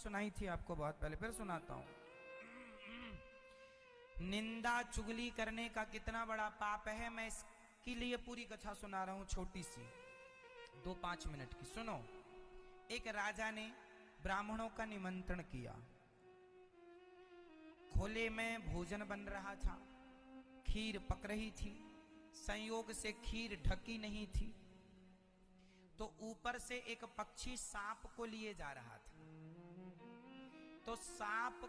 सुनाई थी आपको बहुत पहले, फिर सुनाता हूं। निंदा चुगली करने का कितना बड़ा पाप है, मैं इसके लिए पूरी कथा सुना रहा हूं, छोटी सी 2-5 मिनट की। सुनो। एक राजा ने ब्राह्मणों का निमंत्रण किया। खोले में भोजन बन रहा था, खीर पक रही थी। संयोग से खीर ढकी नहीं थी, तो ऊपर से एक पक्षी सांप को लिए जा रहा था। तो सांप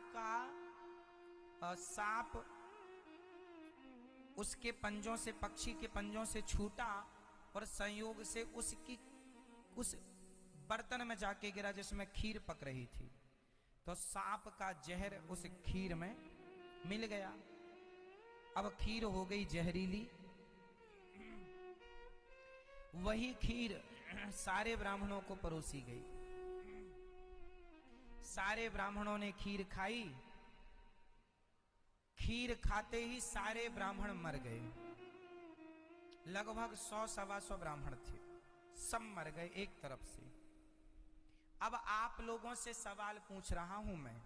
उसके पंजों से, पक्षी के पंजों से छूटा और संयोग से उस बर्तन में जाके गिरा जिसमें खीर पक रही थी। तो सांप का जहर उस खीर में मिल गया। अब खीर हो गई जहरीली। वही खीर सारे ब्राह्मणों को परोसी गई। सारे ब्राह्मणों ने खीर खाई। खीर खाते ही सारे ब्राह्मण मर गए। लगभग 100-125 ब्राह्मण थे, सब मर गए एक तरफ से। अब आप लोगों से सवाल पूछ रहा हूं मैं।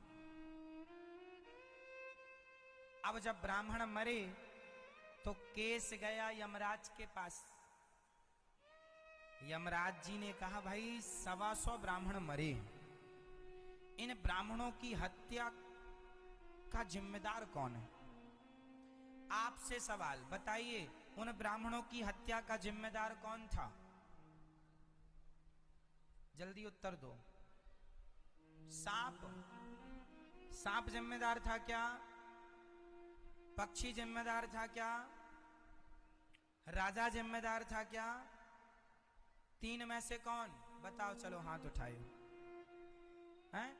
अब जब ब्राह्मण मरे तो केस गया यमराज के पास। यमराज जी ने कहा, भाई 125 ब्राह्मण मरे, इन ब्राह्मणों की हत्या का जिम्मेदार कौन है? आपसे सवाल, बताइए उन ब्राह्मणों की हत्या का जिम्मेदार कौन था? जल्दी उत्तर दो। सांप जिम्मेदार था क्या? पक्षी जिम्मेदार था क्या? राजा जिम्मेदार था क्या? तीन में से कौन? बताओ, चलो हाथ उठाइए। हैं?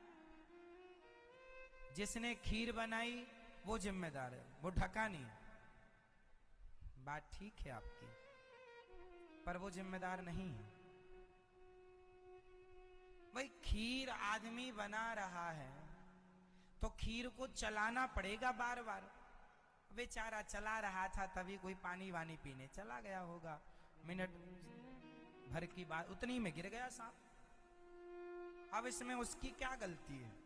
जिसने खीर बनाई वो जिम्मेदार है, वो ढका नहीं। बात ठीक है आपकी, पर वो जिम्मेदार नहीं है। भाई खीर आदमी बना रहा है तो खीर को चलाना पड़ेगा बार बार। बेचारा चला रहा था, तभी कोई पानी वानी पीने चला गया होगा, मिनट भर की बात, उतनी में गिर गया सांप। अब इसमें उसकी क्या गलती है?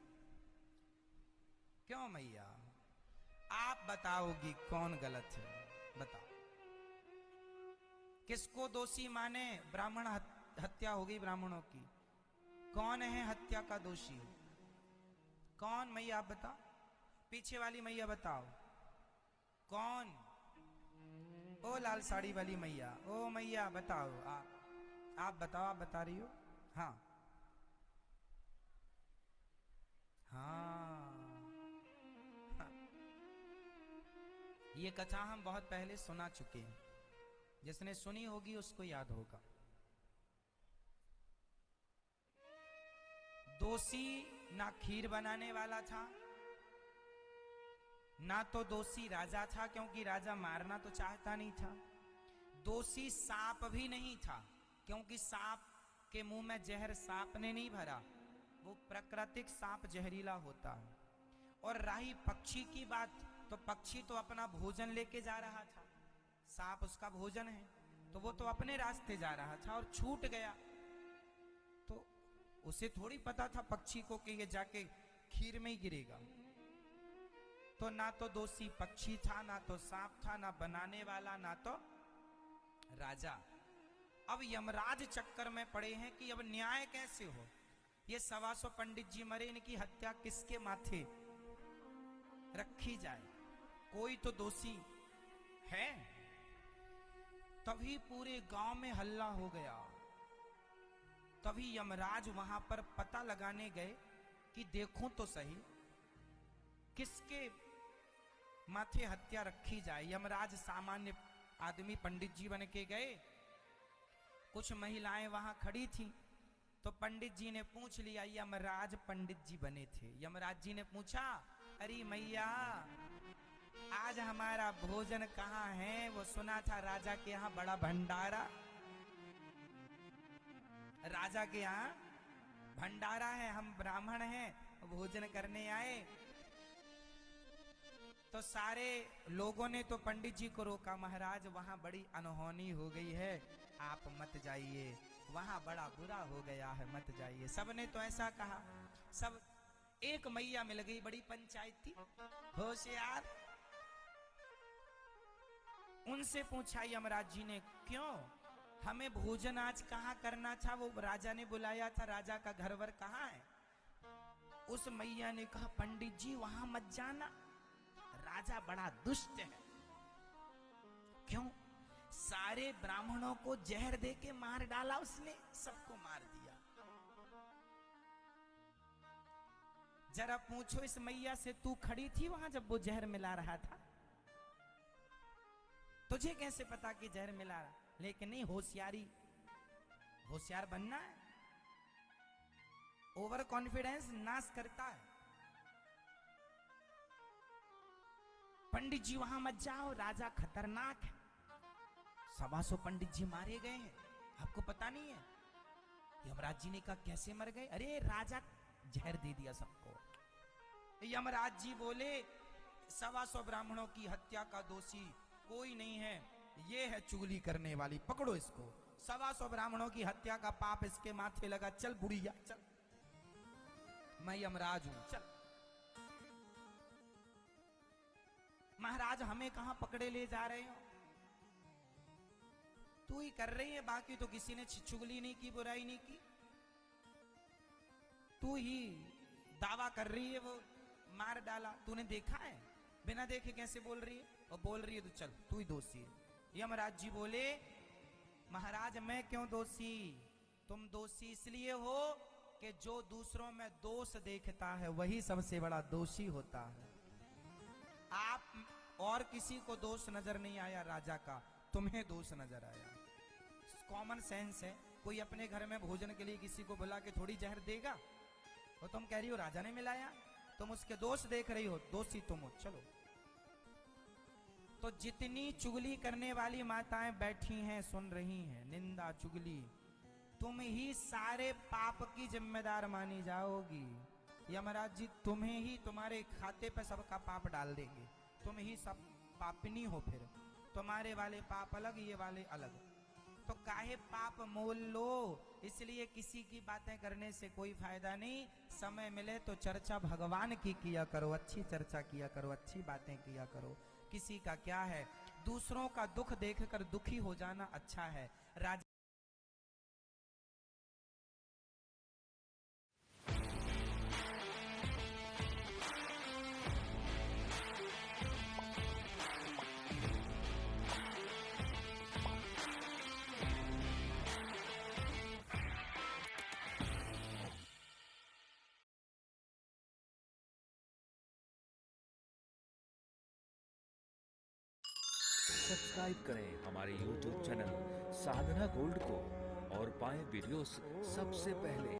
क्यों मैया, आप बताओगी कौन गलत है? बताओ, किसको दोषी माने? ब्राह्मण हत्या हो गई ब्राह्मणों की। कौन है हत्या का दोषी? कौन मैया, आप बताओ। पीछे वाली मैया बताओ, कौन? ओ लाल साड़ी वाली मैया, ओ मैया बताओ। आप बताओ, आप बता रही हो। हाँ हाँ, ये कथा हम बहुत पहले सुना चुके हैं। जिसने सुनी होगी उसको याद होगा। दोषी ना खीर बनाने वाला था, ना तो दोषी राजा था, क्योंकि राजा मारना तो चाहता नहीं था। दोषी सांप भी नहीं था, क्योंकि सांप के मुंह में जहर सांप ने नहीं भरा, वो प्राकृतिक सांप जहरीला होता है। और रही पक्षी की बात, तो पक्षी तो अपना भोजन लेके जा रहा था, सांप उसका भोजन है, तो वो तो अपने रास्ते जा रहा था और छूट गया। तो उसे थोड़ी पता था पक्षी को कि ये जाके खीर में ही गिरेगा। तो ना तो दोषी पक्षी था, ना तो सांप था, ना बनाने वाला, ना तो राजा। अब यमराज चक्कर में पड़े हैं कि अब न्याय कैसे हो। ये 125 पंडित जी मरे, इनकी हत्या किसके माथे रखी जाए? कोई तो दोषी है। तभी पूरे गांव में हल्ला हो गया। तभी यमराज वहां पर पता लगाने गए कि देखूं तो सही किसके माथे हत्या रखी जाए। यमराज सामान्य आदमी पंडित जी बन के गए। कुछ महिलाएं वहां खड़ी थी, तो पंडित जी ने पूछ लिया। यमराज पंडित जी बने थे। यमराज जी ने पूछा, अरे मैया आज हमारा भोजन कहाँ है? वो सुना था राजा के यहाँ बड़ा भंडारा, राजा के यहाँ भंडारा है, हम ब्राह्मण हैं, भोजन करने आए। तो सारे लोगों ने तो पंडित जी को रोका, महाराज वहां बड़ी अनहोनी हो गई है, आप मत जाइए, वहां बड़ा बुरा हो गया है, मत जाइए। सबने तो ऐसा कहा। सब एक मैया मिल गई, बड़ी पंचायत थी, होशियार। उनसे पूछा यमराज जी ने, क्यों हमें भोजन आज कहाँ करना था? वो राजा ने बुलाया था, राजा का घरवर कहाँ है? उस मैया ने कहा, पंडित जी वहां मत जाना, राजा बड़ा दुष्ट है। क्यों? सारे ब्राह्मणों को जहर दे के मार डाला उसने, सबको मार दिया। जरा पूछो इस मैया से, तू खड़ी थी वहां जब वो जहर मिला रहा था? तुझे कैसे पता कि जहर मिला रहा? लेकिन नहीं, होशियारी, होशियार बनना है। ओवर कॉन्फिडेंस नाश करता है। पंडित जी वहां मत जाओ, राजा खतरनाक है। 125 पंडित जी मारे गए हैं, आपको पता नहीं है? यमराज जी ने कहा, कैसे मर गए? अरे राजा जहर दे दिया सबको। यमराज जी बोले, 125 ब्राह्मणों की हत्या का दोषी कोई नहीं है, ये है चुगली करने वाली, पकड़ो इसको। 125 ब्राह्मणों की हत्या का पाप इसके माथे लगा, चल बुढ़िया चल, मैं यमराज हूं, चल। महाराज हमें कहां पकड़े ले जा रहे हो? तू ही कर रही है, बाकी तो किसी ने चुगली नहीं की, बुराई नहीं की, तू ही दावा कर रही है वो मार डाला। तूने देखा है? बिना देखे कैसे बोल रही है? और बोल रही है तो चल तू ही दोषी है। यमराज जी बोले, महाराज मैं क्यों दोषी? तुम दोषी इसलिए हो कि जो दूसरों में दोष देखता है वही सबसे बड़ा दोषी होता है। आप और किसी को दोष नजर नहीं आया राजा का, तुम्हें दोष नजर आया। कॉमन सेंस है, कोई अपने घर में भोजन के लिए किसी को बुला के थोड़ी जहर देगा? और तुम कह रही हो राजा ने मिलाया, तुम उसके दोष देख रही हो, दोषी तुम हो। चलो, तो जितनी चुगली करने वाली माताएं बैठी हैं, सुन रही हैं, निंदा चुगली, तुम ही सारे पाप की जिम्मेदार मानी जाओगी। यमराज जी तुम्हें ही, तुम्हारे खाते पे सबका पाप डाल देंगे, तुम ही सब पापिनी हो। फिर तुम्हारे वाले पाप अलग, ये वाले अलग, तो काहे पाप मोल लो? इसलिए किसी की बातें करने से कोई फायदा नहीं। समय मिले तो चर्चा भगवान की किया करो, अच्छी चर्चा किया करो, अच्छी बातें किया करो। किसी का क्या है, दूसरों का दुख देखकर दुखी हो जाना अच्छा है। राजा सब्सक्राइब करें हमारे YouTube चैनल साधना गोल्ड को और पाएं वीडियोस सबसे पहले।